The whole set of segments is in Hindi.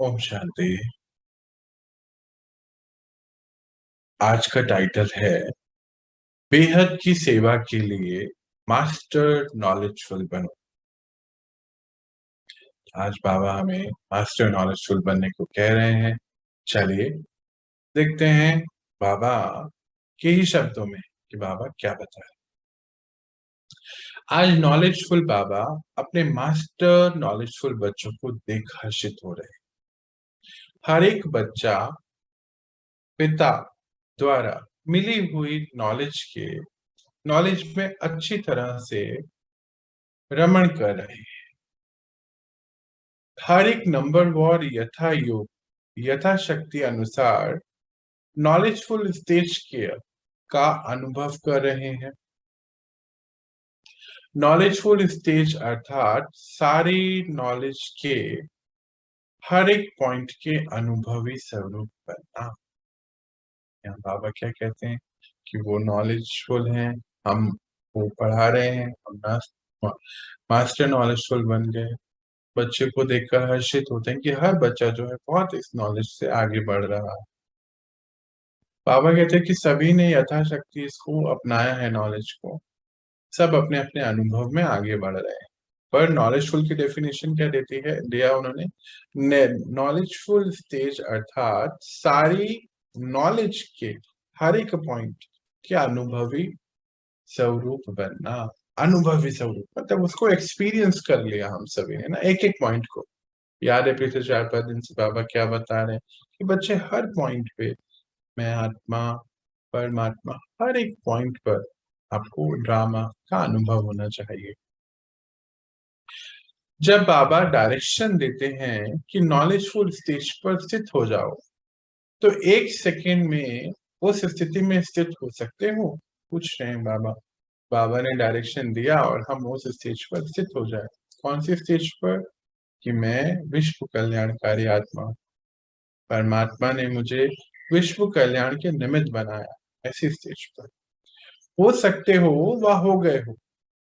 ओम शांति। आज का टाइटल है बेहद की सेवा के लिए मास्टर नॉलेजफुल बनो। आज बाबा हमें मास्टर नॉलेजफुल बनने को कह रहे हैं। चलिए देखते हैं बाबा के ही शब्दों में कि बाबा क्या बता रहे हैं। आज नॉलेजफुल बाबा अपने मास्टर नॉलेजफुल बच्चों को देख हर्षित हो रहे हैं। हर एक बच्चा पिता द्वारा मिली हुई नॉलेज में अच्छी तरह से रमण कर रहे हैं। हर एक नंबर वॉर यथाशक्ति अनुसार नॉलेजफुल स्टेज के का अनुभव कर रहे हैं। नॉलेजफुल स्टेज अर्थात सारी नॉलेज के हर एक पॉइंट के अनुभवी स्वरूप बनना। यहाँ बाबा क्या कहते हैं कि वो नॉलेजफुल हैं, हम वो पढ़ा रहे हैं, हम मास्टर नॉलेजफुल बन गए। बच्चे को देखकर हर्षित होते हैं कि हर बच्चा जो है बहुत इस नॉलेज से आगे बढ़ रहा है। बाबा कहते हैं कि सभी ने यथाशक्ति इसको अपनाया है नॉलेज को, सब अपने अपने अनुभव में आगे बढ़ रहे हैं। पर नॉलेजफुल की डेफिनेशन क्या देती है, दिया उन्होंने, नॉलेजफुल स्टेज अर्थात सारी नॉलेज के हर एक पॉइंट के अनुभवी स्वरूप बनना। अनुभवी स्वरूप मतलब उसको एक्सपीरियंस कर लिया हम सभी ने ना, एक एक पॉइंट को। याद है पिछले 4-5 दिन से बाबा क्या बता रहे हैं कि बच्चे हर पॉइंट पे, मैं आत्मा परमात्मा, हर एक पॉइंट पर आपको ड्रामा का अनुभव होना चाहिए। जब बाबा डायरेक्शन देते हैं कि नॉलेजफुल स्टेज पर स्थित हो जाओ, तो 1 सेकेंड में उस स्थिति में स्थित हो सकते हो, पूछ रहे हैं बाबा। बाबा ने डायरेक्शन दिया और हम उस स्टेज पर स्थित हो जाए। कौन सी स्टेज पर? कि मैं विश्व कल्याणकारी आत्मा हूं, परमात्मा ने मुझे विश्व कल्याण के निमित्त बनाया। ऐसी स्टेज पर हो सकते हो, वह हो गए हो।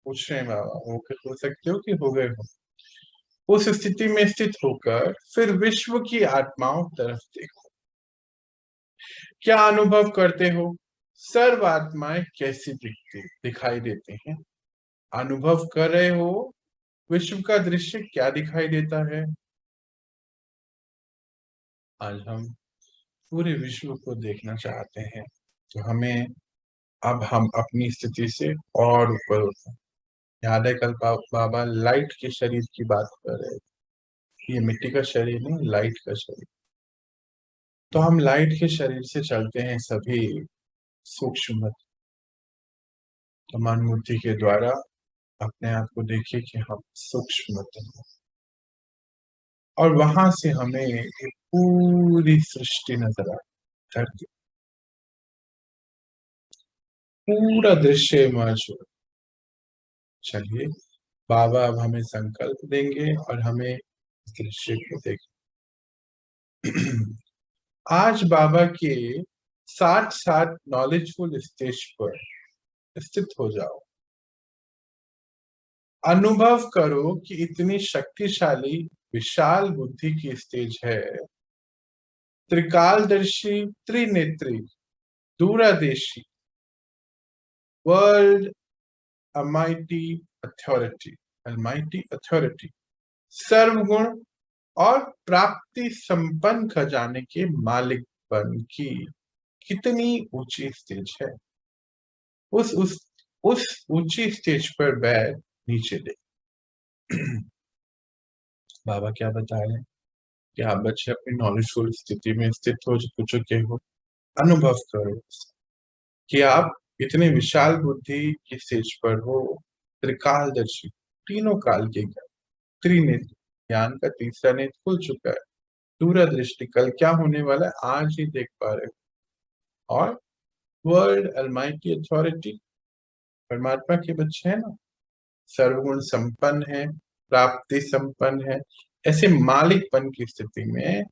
पूछ रहे हैं बाबा, हो सकते हो कि हो गए हो। उस स्थिति में स्थित होकर फिर विश्व की आत्माओं तरफ देखो। क्या अनुभव करते हो? सर्व आत्माएं कैसी दिखाई देते हैं? अनुभव कर रहे हो विश्व का दृश्य क्या दिखाई देता है? आज हम पूरे विश्व को देखना चाहते हैं, तो हमें अब हम अपनी स्थिति से और ऊपर होते हैं। याद है कल बाबा लाइट के शरीर की बात कर रहे थे। ये मिट्टी का शरीर नहीं, लाइट का शरीर। तो हम लाइट के शरीर से चलते हैं सभी सूक्ष्म मन मूर्ति के द्वारा। अपने आप को देखिए कि हम सूक्ष्म हैं, और वहां से हमें ये पूरी सृष्टि नजर आती, धरती, पूरा दृश्य इमर्ज हो। चलिए बाबा अब हमें संकल्प देंगे और हमें इस दृश्य को देखें। आज बाबा के साथ साथ नॉलेजफुल स्टेज पर स्थित हो जाओ। अनुभव करो कि इतनी शक्तिशाली विशाल बुद्धि की स्टेज है। त्रिकालदर्शी, त्रिनेत्री, दूरदेशी, वर्ल्ड अल्माइटी अथॉरिटी, सर्वगुण और प्राप्ति संपन्न खजाने के मालिक बन की कितनी ऊंची स्टेज है। उस ऊंची स्टेज पर बैठ नीचे देख। बाबा क्या बता रहे हैं कि आप बच्चे अपनी नॉलेजफुल स्थिति में स्थित हो चुके हो। अनुभव करो कि आप इतने विशाल बुद्धि की स्टेज पर हो। त्रिकालदर्शी, तीनों काल के ज्ञान, त्रिनेत्र, ज्ञान का तीसरा नेत्र खुल चुका है। दूरदृष्टि, कल क्या होने वाला है आज ही देख पा रहे हो। और वर्ल्ड अलमाइटी अथॉरिटी, परमात्मा के बच्चे हैं ना, सर्वगुण संपन्न है, प्राप्ति संपन्न है। ऐसे मालिकपन की स्थिति में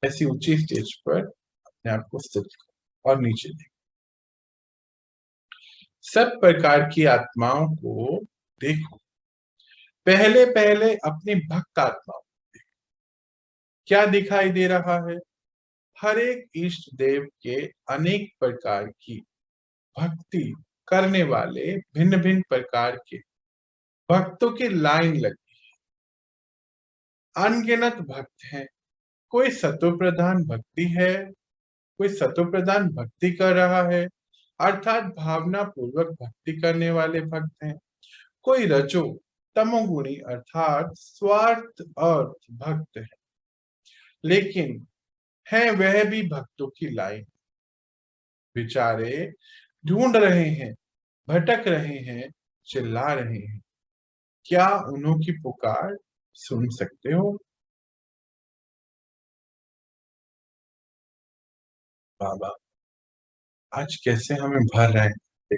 ऐसी ऊंची स्टेज पर अपने आप को स्थित करो और नीचे देखो। सब प्रकार की आत्माओं को देखो। पहले पहले अपनी भक्त आत्माओं क्या दिखाई दे रहा है? हर एक इष्ट देव के अनेक प्रकार की भक्ति करने वाले भिन्न भिन्न प्रकार के भक्तों की लाइन लगी। अनगिनत भक्त हैं। कोई सतो प्रधान भक्ति है, कोई सतो प्रधान भक्ति कर रहा है, अर्थात भावना पूर्वक भक्ति करने वाले भक्त हैं। कोई रजो तमोगुणी अर्थात स्वार्थ अर्थ भक्त है, लेकिन है वह भी भक्तों की लाइन। बेचारे ढूंढ रहे हैं, भटक रहे हैं, चिल्ला रहे हैं। क्या उन्हों की पुकार सुन सकते हो? बाबा आज कैसे हमें भर रहे हैं।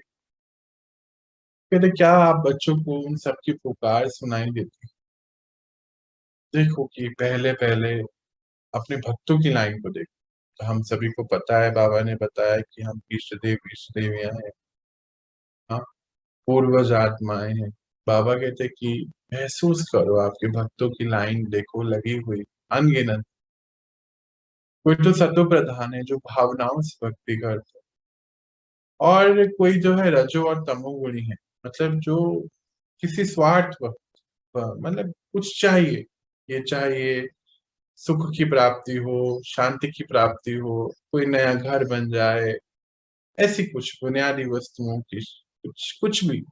कहते क्या आप बच्चों को उन सबकी पुकार सुनाई देती? देखो कि पहले पहले अपने भक्तों की लाइन को देखो। तो हम सभी को पता है, बाबा ने बताया कि हम इष्ट देवियां हैं, हाँ, पूर्वज आत्माएं हैं। बाबा कहते कि महसूस करो, आपके भक्तों की लाइन देखो लगी हुई, अनगिनत। कोई तो सतो प्रधान है जो भावनाओं से भक्ति करते हैं, और कोई जो है रजो और तमोगुणी है, मतलब जो किसी स्वार्थ मतलब कुछ चाहिए, ये चाहिए सुख की प्राप्ति हो, शांति की प्राप्ति हो, कोई नया घर बन जाए, ऐसी कुछ बुनियादी वस्तुओं की कुछ कुछ भी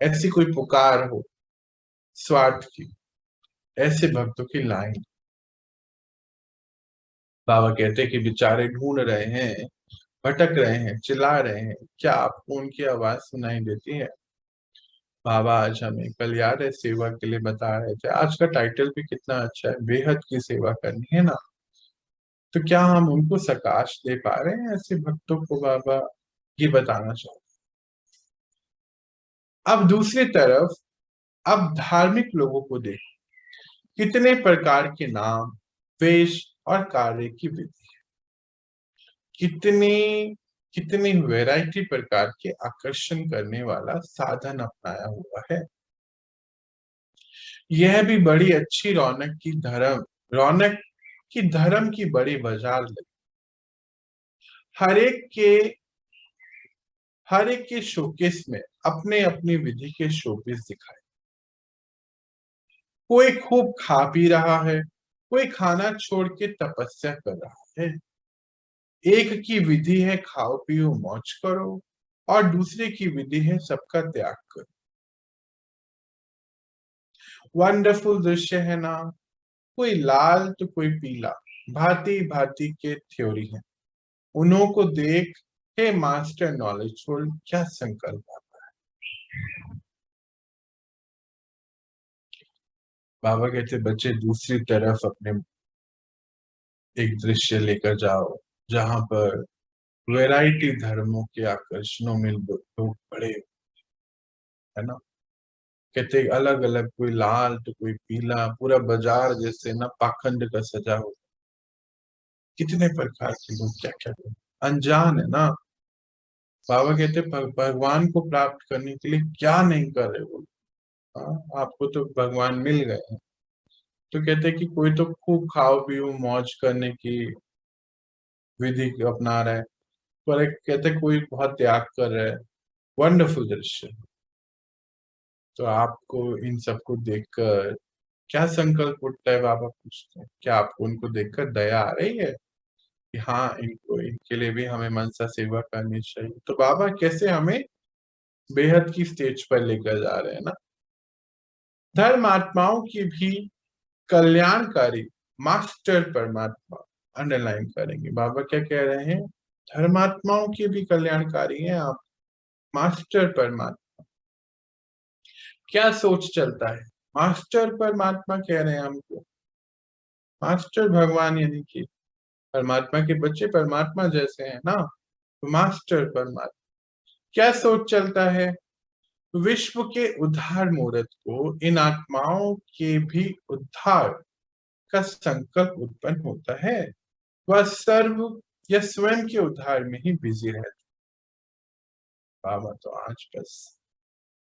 ऐसी कोई पुकार हो स्वार्थ की, ऐसे भक्तों की लाइन। बाबा कहते हैं कि बेचारे ढूंढ रहे हैं, भटक रहे हैं, चिल्ला रहे हैं। क्या आपको उनकी आवाज सुनाई देती है? बाबा आज हमें कल याद है सेवा के लिए बता रहे थे, आज का टाइटल भी कितना अच्छा है, बेहद की सेवा करनी है ना। तो क्या हम उनको सकाश दे पा रहे हैं ऐसे भक्तों को? बाबा ये बताना चाहते। अब दूसरी तरफ, अब धार्मिक लोगों को देखो, कितने प्रकार के नाम, वेश और कार्य की विधि, कितनी कितनी वैरायटी प्रकार के आकर्षण करने वाला साधन अपनाया हुआ है। यह भी बड़ी अच्छी रौनक की धर्म की बड़ी बाजार लगी। हर एक के हर एक के शोकेस में अपने अपनी विधि के शोपीस दिखाए। कोई खूब खा पी रहा है, कोई खाना छोड़ के तपस्या कर रहा है। एक की विधि है खाओ पियो मौज करो, और दूसरे की विधि है सबका त्याग करो। वंडरफुल दृश्य है ना। कोई लाल तो कोई पीला, भांति भांति के थ्योरी है। उन्हों को देख हे मास्टर नॉलेजफुल, क्या संकल्प आता है। बाबा कहते बच्चे दूसरी तरफ अपने एक दृश्य लेकर जाओ, जहां पर वैरायटी धर्मों के आकर्षणों में लोग बड़े, है ना। कहते अलग अलग, कोई लाल तो कोई पीला, पूरा बाजार जैसे ना पाखंड का सजा हो। कितने प्रकार के लोग क्या क्या लोग अनजान है ना। बाबा कहते भगवान को प्राप्त करने के लिए क्या नहीं कर रहे वो। हाँ, आपको तो भगवान मिल गए हैं। तो कहते कि कोई तो खूब खाओ पियो मौज करने की विधि अपना रहा है, पर एक कहते कोई बहुत त्याग कर रहा है। वंडरफुल दृश्य। तो आपको इन सबको देखकर क्या संकल्प उठता है? बाबा पूछते हैं क्या आपको उनको देखकर दया आ रही है कि हाँ, इनको इनके लिए भी हमें मनसा सेवा करनी चाहिए? तो बाबा कैसे हमें बेहद की स्टेज पर लेकर जा रहे हैं ना। धर्मात्माओं की भी कल्याणकारी मास्टर परमात्मा, अंडरलाइन करेंगे बाबा क्या कह रहे हैं। धर्मात्माओं की भी कल्याणकारी हैं आप, मास्टर परमात्मा। क्या सोच चलता है? मास्टर परमात्मा कह रहे हैं हमको। मास्टर भगवान यानी कि परमात्मा के बच्चे परमात्मा जैसे हैं ना, तो मास्टर परमात्मा। क्या सोच चलता है? विश्व के उद्धार मूर्त को इन आत्माओं के भी उद्धार का संकल्प उत्पन्न होता है। वह सर्व या स्वयं के उद्धार में ही बिजी रहता। बाबा तो आज बस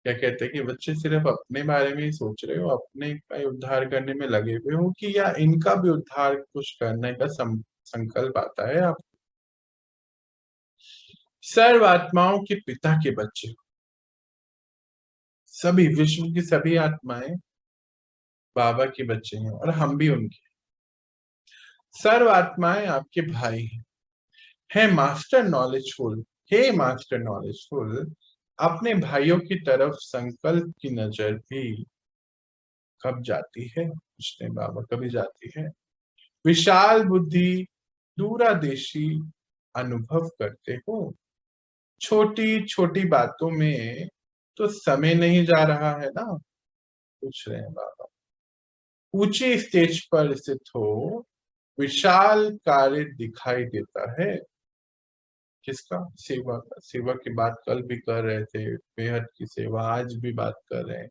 क्या कहते हैं कि बच्चे सिर्फ अपने बारे में ही सोच रहे हो, अपने का ही उद्धार करने में लगे हुए हो, कि या इनका भी उद्धार कुछ करने का संकल्प आता है आप? सर्व आत्माओं के पिता के बच्चे, सभी विश्व की सभी आत्माएं बाबा के बच्चे हैं और हम भी उनके। सर्व आत्माएं आपके भाई हैं। है मास्टर नॉलेजफुल, हे मास्टर नॉलेजफुल, अपने भाइयों की तरफ संकल्प की नजर भी कब जाती है? पूछते हैं बाबा, कभी जाती है? विशाल बुद्धि दूरादेशी अनुभव करते हो। छोटी छोटी बातों में तो समय नहीं जा रहा है ना? पूछ रहे हैं बाबा। ऊंची स्टेज पर स्थित हो, विशाल कार्य दिखाई देता है। किसका? सेवा का। सेवा की बात कल भी कर रहे थे, बेहद की सेवा आज भी बात कर रहे हैं।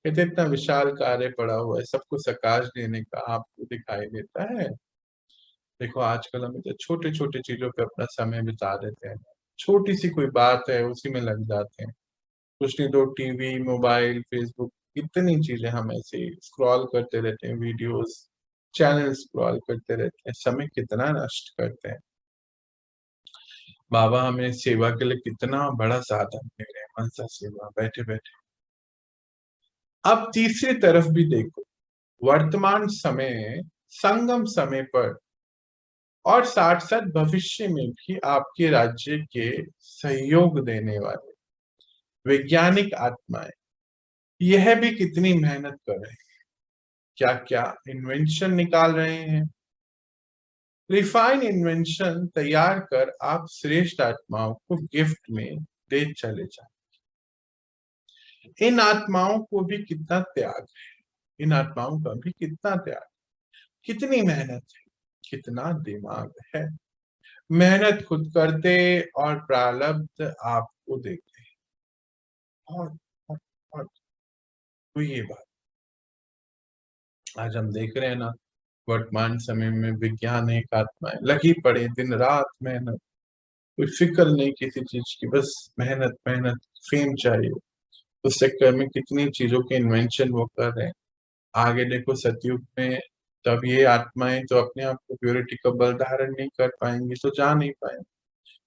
कहते इतना विशाल कार्य पड़ा हुआ है, सबको सकाश देने का, आपको दिखाई देता है? देखो आजकल हम तो छोटे छोटे चीजों पे अपना समय बिता देते हैं। छोटी सी कोई बात है उसी में लग जाते हैं। कुछ नहीं तो टीवी, मोबाइल, फेसबुक, इतनी चीजें हम ऐसे स्क्रॉल करते रहते हैं, वीडियोस, चैनल स्क्रॉल करते रहते हैं, समय कितना नष्ट करते हैं। बाबा हमें सेवा के लिए कितना बड़ा साधन दे रहे हैं, मनसा सेवा, बैठे बैठे। अब तीसरी तरफ भी देखो, वर्तमान समय, संगम समय पर और साथ साथ भविष्य में भी आपके राज्य के सहयोग देने वाले वैज्ञानिक आत्माएं, यह भी कितनी मेहनत कर रहे हैं, क्या क्या इन्वेंशन निकाल रहे हैं। रिफाइन इन्वेंशन तैयार कर आप श्रेष्ठ आत्माओं को गिफ्ट में दे चले जाए। इन आत्माओं को भी कितना त्याग है, इन आत्माओं का भी कितना त्याग, कितनी मेहनत है, कितना दिमाग है। मेहनत खुद करते और प्रारब्ध आपको देते हैं। और तो ये बात आज हम देख रहे हैं ना, वर्तमान समय में विज्ञान एक आत्माएं लगी पड़े, दिन रात मेहनत, कोई फिक्र नहीं किसी चीज की, बस मेहनत मेहनत, फेम चाहिए। उस चक्कर में कितनी चीजों के इन्वेंशन वो कर रहे हैं। आगे देखो सतयुग में, तब ये आत्माएं तो अपने आप को प्योरिटी का बल धारण नहीं कर पाएंगी, तो जा नहीं पाएंगे।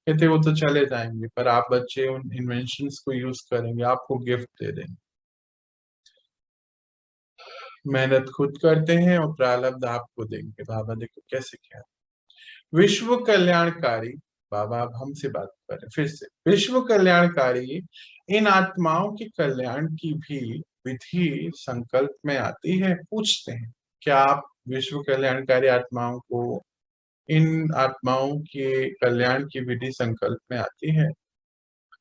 कहते वो तो चले जाएंगे, पर आप बच्चे उन इन्वेंशंस को यूज करेंगे, आपको गिफ्ट दे देंगे। मेहनत खुद करते हैं और प्रारब्ध आपको देंगे। बाबा देखो कैसे क्या विश्व कल्याणकारी। बाबा अब हमसे बात कर रहे हैं फिर से। विश्व कल्याणकारी इन आत्माओं के कल्याण की भी विधि संकल्प में आती है? पूछते हैं, क्या आप विश्व कल्याणकारी आत्माओं को, इन आत्माओं के कल्याण की विधि संकल्प में आती है?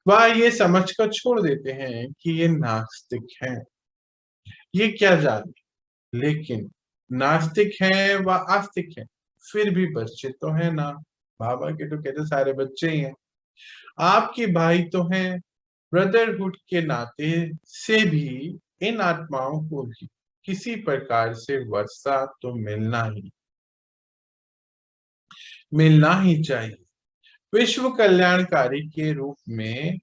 वह ये समझकर छोड़ देते हैं कि ये नास्तिक हैं, ये क्या जाने। लेकिन नास्तिक हैं व आस्तिक हैं, फिर भी बच्चे तो है ना। बाबा के तो कहते सारे बच्चे ही हैं, आपके भाई तो हैं। ब्रदरहुड के नाते से भी इन आत्माओं को भी किसी प्रकार से वर्षा तो मिलना ही चाहिए। विश्व कल्याणकारी के रूप में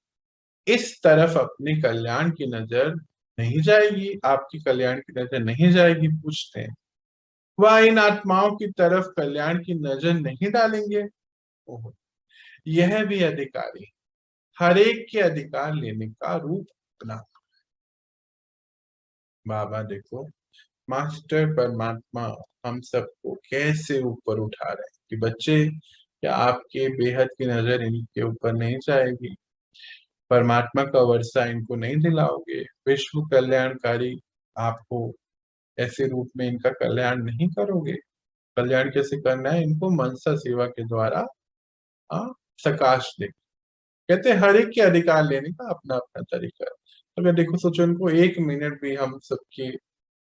इस तरफ अपने कल्याण की नजर नहीं जाएगी, आपकी कल्याण की नजर नहीं जाएगी? पूछते हैं, वह इन आत्माओं की तरफ कल्याण की नजर नहीं डालेंगे? ओहो, यह भी अधिकारी हर एक के अधिकार लेने का रूप अपना। बाबा देखो, मास्टर परमात्मा हम सबको कैसे ऊपर उठा रहे हैं कि बच्चे, क्या आपके बेहद की नजर इनके ऊपर नहीं जाएगी? परमात्मा का वर्षा इनको नहीं दिलाओगे? विश्व कल्याणकारी आपको ऐसे रूप में इनका कल्याण नहीं करोगे? कल्याण कैसे करना है इनको? मनसा सेवा के द्वारा हाँ सकाश दे। कहते हैं हर एक के अधिकार लेने का अपना अपना तरीका है। अगर देखो सोचो, इनको एक मिनट भी हम सबकी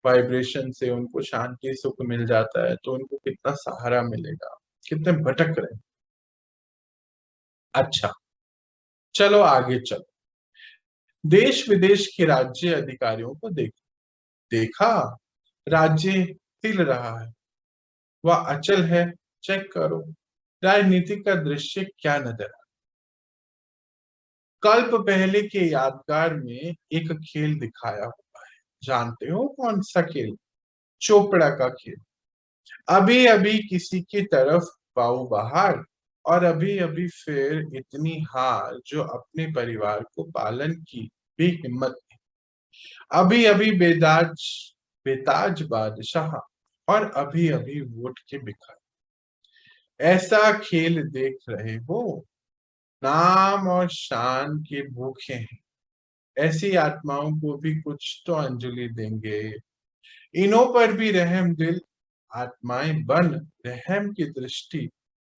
वाइब्रेशन से उनको शांति सुख मिल जाता है, तो उनको कितना सहारा मिलेगा, कितने भटक रहे हैं। अच्छा, चलो आगे चलो। देश विदेश के राज्य अधिकारियों को देखा, राज्य हिल रहा है, वह अचल है, चेक करो। राजनीति का दृश्य क्या नजर कल्प पहले के यादगार में एक खेल दिखाया हुआ है, जानते हो कौन सा खेल? चोपड़ा का खेल। अभी अभी किसी की तरफ पाऊ बहार, और अभी अभी फिर इतनी हार जो अपने परिवार को पालन की भी हिम्मत नहीं। अभी अभी बेताज बादशाह, और अभी अभी वोट के भिखारी। ऐसा खेल देख रहे हो, नाम और शान के भूखे हैं, ऐसी आत्माओं को भी कुछ तो अंजलि देंगे। इन्हों पर भी रहम दिल आत्माएं बन, रहम की दृष्टि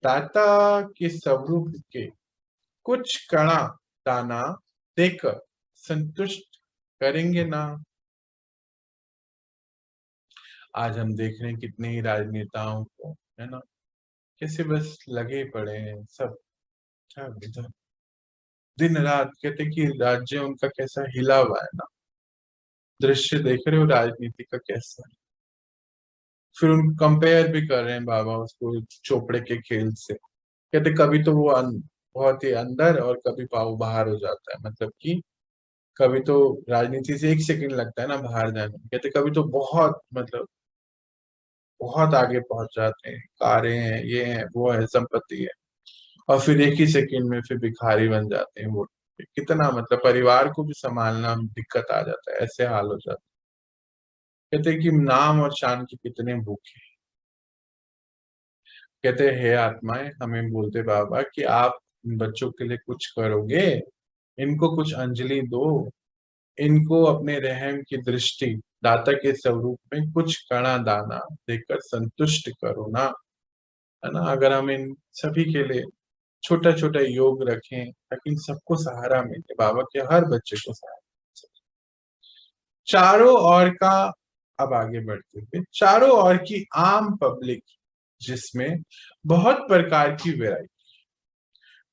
दाता के स्वरूप के कुछ कणा दाना देकर संतुष्ट करेंगे ना। आज हम देख रहे हैं कितने ही राजनेताओं को, है ना, कैसे बस लगे पड़े हैं सब इधर, दिन रात। कहते कि राज्य उनका कैसा हिला हुआ है ना, दृश्य देख रहे हो राजनीति का कैसा है। फिर उन कंपेयर भी कर रहे हैं बाबा उसको चोपड़े के खेल से। कहते कभी तो वो बहुत ही अंदर और कभी पाव बाहर हो जाता है, मतलब कि कभी तो राजनीति से 1 सेकंड लगता है ना बाहर जाने में। कहते कभी तो बहुत, मतलब बहुत आगे पहुंच जाते हैं, कारें हैं, ये है, वो है, संपत्ति है, और फिर एक ही सेकंड में फिर भिखारी बन जाते हैं वो। कितना, मतलब परिवार को भी संभालना दिक्कत आ जाता है, ऐसे हाल हो जाता है। कहते हैं कि नाम और शान के कितने भूखे हैं। कहते हैं हे आत्माएं, हमें बोलते बाबा कि आप इन बच्चों के लिए कुछ करोगे, इनको कुछ अंजलि दो, इनको अपने रहम की दृष्टि दाता के स्वरूप में कुछ कणा दाना देकर संतुष्ट करो ना, है ना। अगर हम इन सभी के लिए छोटा छोटा योग रखें ताकि इन सबको सहारा मिले, बाबा के हर बच्चे को सहारा मिले। चारों ओर का, अब आगे बढ़ते हुए, चारों ओर की आम पब्लिक, जिसमें बहुत प्रकार की वैरायटी,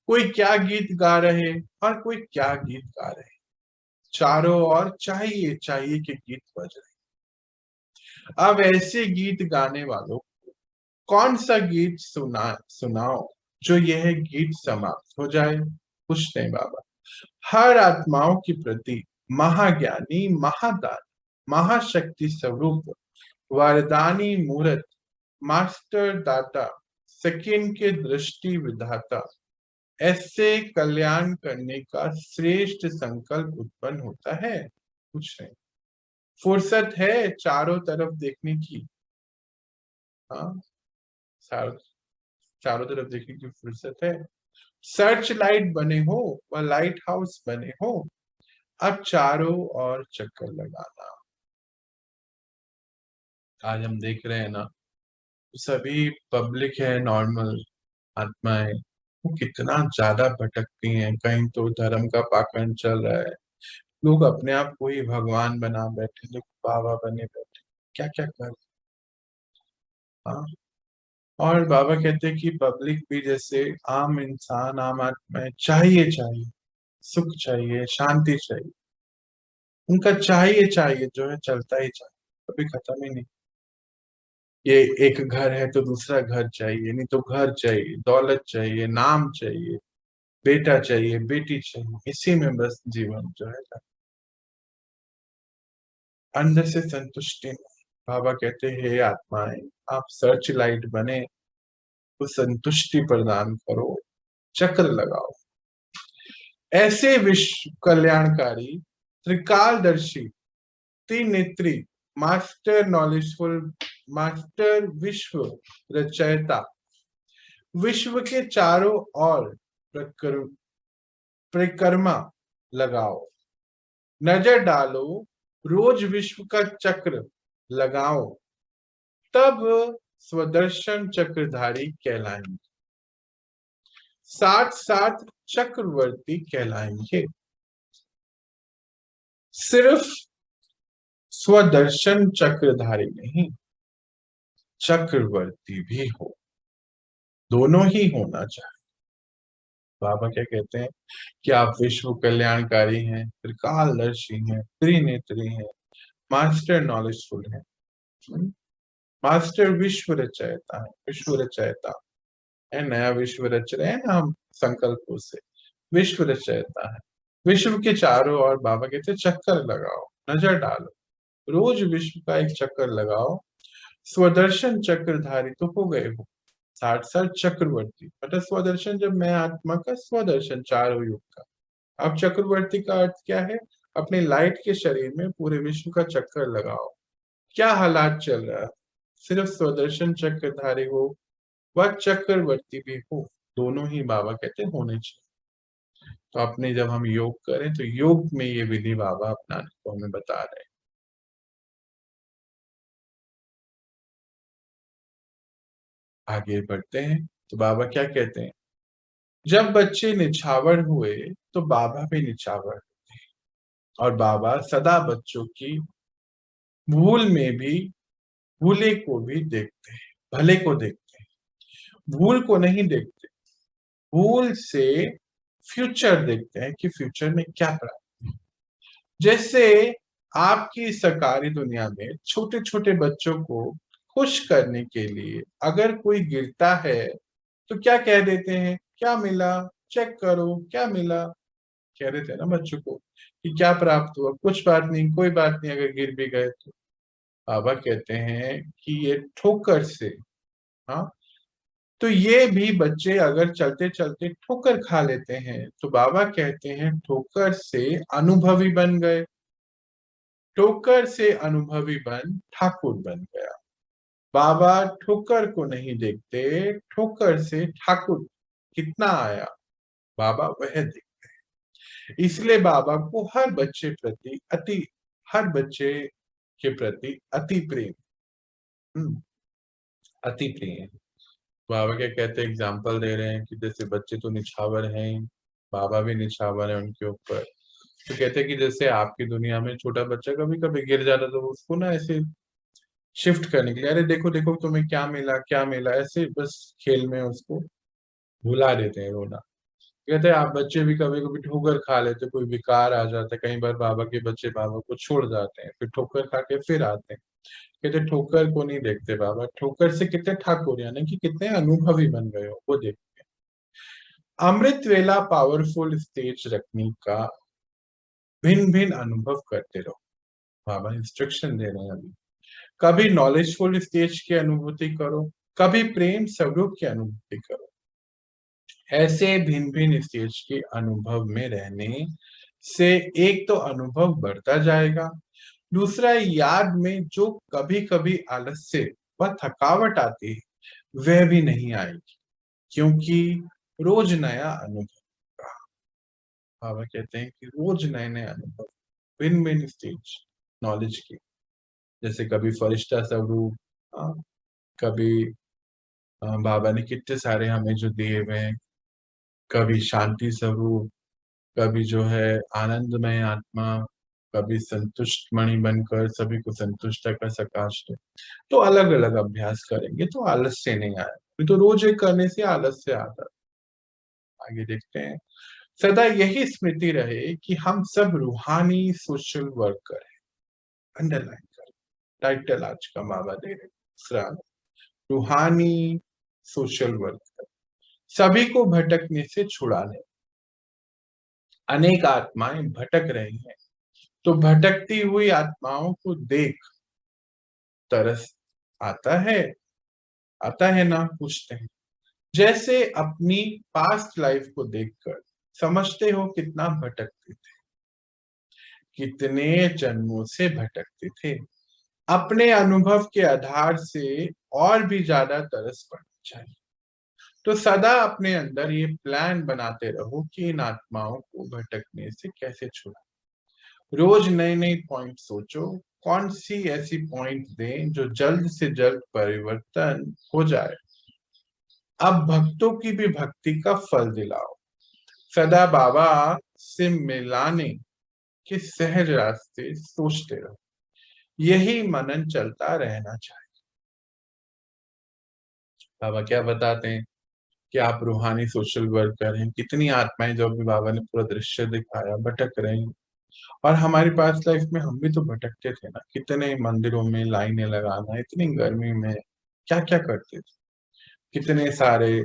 कोई क्या गीत गा रहे और कोई क्या गीत गा रहे, चारों ओर चाहिए चाहिए के गीत बज रहे। अब ऐसे गीत गाने वालों कौन सा गीत सुनाओ जो यह गीत समाप्त हो जाए? कुछ नहीं बाबा, हर आत्माओं के प्रति महाज्ञानी, महादान, महाशक्ति स्वरूप, वरदानी मूर्त, मास्टर दाता, सेकंड के दृष्टि विधाता, ऐसे कल्याण करने का श्रेष्ठ संकल्प उत्पन्न होता है। कुछ नहीं, फुर्सत है चारों तरफ देखने की। हाँ, चारों चारों तरफ देखने की फुर्सत है। सर्च लाइट बने हो व लाइट हाउस बने हो, अब चारों ओर चक्कर लगाना। आज हम देख रहे हैं ना, सभी पब्लिक है, नॉर्मल आत्माएं, वो कितना ज्यादा भटकती हैं। कहीं तो धर्म का पाखंड चल रहा है, लोग अपने आप को ही भगवान बना बैठे, लोग बाबा बने बैठे, क्या क्या कर। हाँ, और बाबा कहते हैं कि पब्लिक भी जैसे आम इंसान, आम आत्माएं चाहिए चाहिए, सुख चाहिए, शांति चाहिए, उनका चाहिए चाहिए जो है चलता ही चाहिए, कभी खत्म ही नहीं। ये एक घर है तो दूसरा घर चाहिए, नहीं तो घर चाहिए, दौलत चाहिए, नाम चाहिए, बेटा चाहिए, बेटी चाहिए, इसी में बस जीवन जो है अंदर से संतुष्टि नहीं। बाबा कहते हैं हे आत्माएं, आप सर्च लाइट बने तो संतुष्टि प्रदान करो, चक्र लगाओ। ऐसे विश्व कल्याणकारी, त्रिकालदर्शी, त्रिनेत्री, मास्टर नॉलेजफुल, मास्टर विश्व रचयिता, विश्व के चारों ओर परिक्रमा लगाओ, नजर डालो, रोज विश्व का चक्र लगाओ, तब स्वदर्शन चक्रधारी कहलाएंगे, साथ साथ चक्रवर्ती कहलाएंगे। सिर्फ स्वदर्शन चक्रधारी नहीं, चक्रवर्ती भी हो, दोनों ही होना चाहिए। बाबा क्या कहते हैं कि आप विश्व कल्याणकारी हैं, त्रिकालदर्शी हैं, त्रिनेत्री हैं, मास्टर नॉलेजफुल हैं, मास्टर विश्व रचयिता है, विश्व रचयिता है, नया विश्व रच रहे हैं ना हम संकल्पों से, विश्व रचयिता है। विश्व के चारों ओर बाबा कहते चक्कर लगाओ, नजर डालो, रोज विश्व का एक चक्कर लगाओ, स्वदर्शन चक्रधारी तो हो गए हो, 60 चक्रवर्ती। मतलब स्वदर्शन, जब मैं आत्मा का स्वदर्शन चारों युग का। अब चक्रवर्ती का अर्थ क्या है? अपने लाइट के शरीर में पूरे विश्व का चक्कर लगाओ, क्या हालात चल रहा है, सिर्फ स्वदर्शन चक्रधारी हो व चक्रवर्ती भी हो, दोनों ही बाबा कहते होने चाहिए। तो अपने जब हम योग करें तो योग में ये विधि बाबा अपनाने को हमें बता रहे हैं। आगे बढ़ते हैं तो बाबा क्या कहते हैं, जब बच्चे निछावर हुए तो बाबा भी निछावर, और बाबा सदा बच्चों की भूल में भी भूले को भी देखते हैं, भले को देखते हैं, भूल को नहीं देखते। भूल से फ्यूचर देखते हैं कि फ्यूचर में क्या प्राप्त। जैसे आपकी सरकारी दुनिया में छोटे छोटे बच्चों को खुश करने के लिए अगर कोई गिरता है तो क्या कह देते हैं, क्या मिला, चेक करो क्या मिला। कह देते हैं ना बच्चों को कि क्या प्राप्त हुआ, कुछ बात नहीं, कोई बात नहीं अगर गिर भी गए तो। बाबा कहते हैं कि ये ठोकर से, हाँ, तो ये भी बच्चे अगर चलते चलते ठोकर खा लेते हैं तो बाबा कहते हैं ठोकर से अनुभवी बन गए, ठोकर से अनुभवी बन ठाकुर बन गया। बाबा ठोकर को नहीं देखते, ठोकर से ठाकुर कितना आया बाबा वह देखते हैं। इसलिए बाबा को हर बच्चे के प्रति अति प्रेम, अति प्रेम। बाबा क्या कहते हैं, एग्जाम्पल दे रहे हैं कि जैसे बच्चे तो निछावर हैं, बाबा भी निछावर है उनके ऊपर। तो कहते हैं कि जैसे आपकी दुनिया में छोटा बच्चा कभी कभी गिर जाता तो उसको ना ऐसे शिफ्ट करने के लिए, अरे देखो देखो तुम्हें क्या मिला क्या मिला, ऐसे बस खेल में उसको भुला देते हैं रोना। कहते हैं आप बच्चे भी कभी कभी ठोकर खा लेते, कोई विकार आ जाता है, कई बार बाबा के बच्चे बाबा को छोड़ जाते हैं, फिर ठोकर खा के फिर आते हैं। कहते ठोकर को नहीं देखते बाबा, ठोकर से कितने ठाकुर यानी कि कितने अनुभवी बन गए हो वो देखते हैं। अमृत वेला पावरफुल स्टेज रखने का भिन्न भिन्न अनुभव करते रहो, बाबा इंस्ट्रक्शन दे रहे हैं अभी। कभी नॉलेजफुल स्टेज की अनुभूति करो, कभी प्रेम स्वरूप की अनुभूति करो। ऐसे भिन्न भिन्न स्टेज के अनुभव में रहने से एक तो अनुभव बढ़ता जाएगा, दूसरा याद में जो कभी कभी आलस्य व थकावट आती है वह भी नहीं आएगी, क्योंकि रोज नया अनुभव। बाबा कहते हैं कि रोज नए नए अनुभव, भिन्न भिन्न स्टेज नॉलेज की, जैसे कभी फरिश्ता स्वरूप, कभी बाबा ने कितने सारे हमें जो दिए हुए हैं, कभी शांति स्वरूप, कभी जो है आनंदमय आत्मा, कभी संतुष्ट मणि बनकर सभी को संतुष्ट कर सकाश है। तो अलग अलग अभ्यास करेंगे तो आलस्य नहीं आएगा, नहीं तो रोज एक करने से आलस्य आता है। आगे देखते हैं, सदा यही स्मृति रहे कि हम सब रूहानी सोशल वर्कर हैं। अंडरलाइन कर, टाइटल आज का बाबा दे रहे दूसरा, रूहानी सोशल वर्कर, सभी को भटकने से छुड़ाने। अनेक आत्माएं भटक रही हैं, तो भटकती हुई आत्माओं को देख तरस आता है, आता है ना, पूछते हैं। जैसे अपनी पास्ट लाइफ को देखकर समझते हो कितना भटकते थे, कितने जन्मों से भटकते थे। अपने अनुभव के आधार से और भी ज्यादा तरस पड़नी चाहिए। तो सदा अपने अंदर ये प्लान बनाते रहो कि इन आत्माओं को भटकने से कैसे छुड़ा। रोज नए नए पॉइंट सोचो, कौन सी ऐसी पॉइंट दें जो जल्द से जल्द परिवर्तन हो जाए। अब भक्तों की भी भक्ति का फल दिलाओ, सदा बाबा से मिलाने के सहज रास्ते सोचते रहो। यही मनन चलता रहना चाहिए। बाबा क्या बताते हैं कि आप रूहानी सोशल वर्कर हैं, कितनी आत्माएं जो अभी बाबा ने पूरा दृश्य दिखाया भटक रही हैं। और हमारी पास लाइफ में हम भी तो भटकते थे ना, कितने मंदिरों में लाइनें लगाना, इतनी गर्मी में क्या क्या करते थे, कितने सारे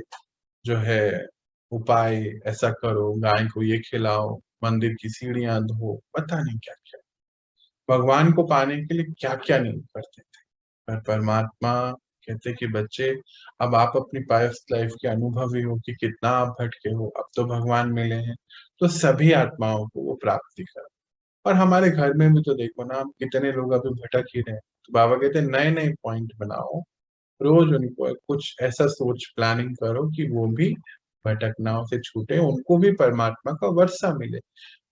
जो है उपाय, ऐसा करो, गाय को ये खिलाओ, मंदिर की सीढ़ियां धो, पता नहीं क्या क्या, भगवान को पाने के लिए क्या क्या नहीं करते थे। पर परमात्मा कहते कि बच्चे, अब आप अपनी पास्ट लाइफ के अनुभवी हो कि कितना आप भटके हो, अब तो भगवान मिले हैं, तो सभी आत्माओं को वो प्राप्ति कर। और हमारे घर में भी तो देखो ना, हम कितने लोग अभी भटक ही रहे हैं। तो बाबा कहते हैं नए नए पॉइंट बनाओ, रोज उनको कुछ ऐसा सोच प्लानिंग करो कि वो भी भटकनाओं से छूटे, उनको भी परमात्मा का वर्षा मिले,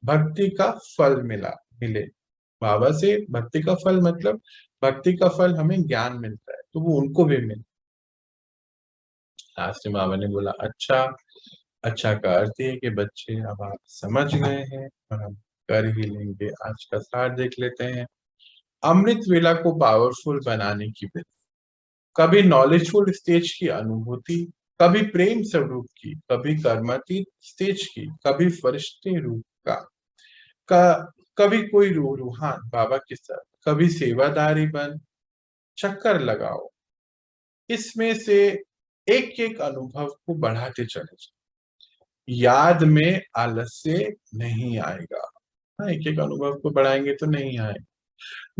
भक्ति का फल मिले। बाबा से भक्ति का फल मतलब भक्ति का फल हमें ज्ञान मिलता है, तो वो उनको भी मिले। लास्ट में बाबा ने बोला अच्छा। अच्छा का अर्थ ये है कि बच्चे अब आप समझ गए हैं और हम कर ही लेंगे। आज का सार देख लेते हैं। अमृत वेला को पावरफुल बनाने की विधि, कभी नॉलेजफुल स्टेज की अनुभूति, कभी प्रेम स्वरूप की, कभी कर्मातीत स्टेज की, कभी फरिश्ते रूप का, कभी कोई रूहान बाबा के साथ, कभी सेवादारी बन चक्कर लगाओ। इसमें से एक एक अनुभव को बढ़ाते चले जाओ, याद में आलस्य नहीं आएगा। हाँ, एक एक अनुभव को बढ़ाएंगे तो नहीं आएगा।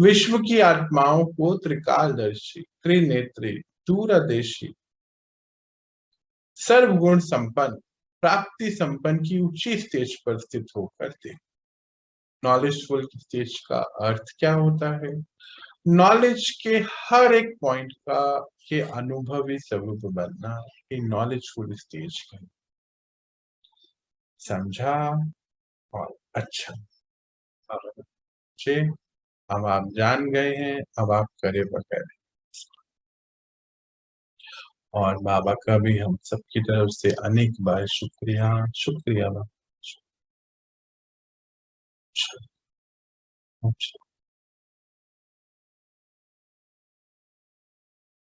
विश्व की आत्माओं को त्रिकालदर्शी, त्रिनेत्री, दूरदर्शी, सर्वगुण संपन्न, प्राप्ति संपन्न की ऊंची स्टेज पर स्थित होकर देख। नॉलेजफुल स्टेज का अर्थ क्या होता है? नॉलेज के हर एक पॉइंट का के अनुभवी स्वरूप बनना, ये नॉलेजफुल स्टेज का। समझा? और अच्छा, अब बच्चे, अब आप जान गए हैं, अब आप करे बगैर। और बाबा का भी हम सबकी तरफ से अनेक बार शुक्रिया, शुक्रिया बाबा।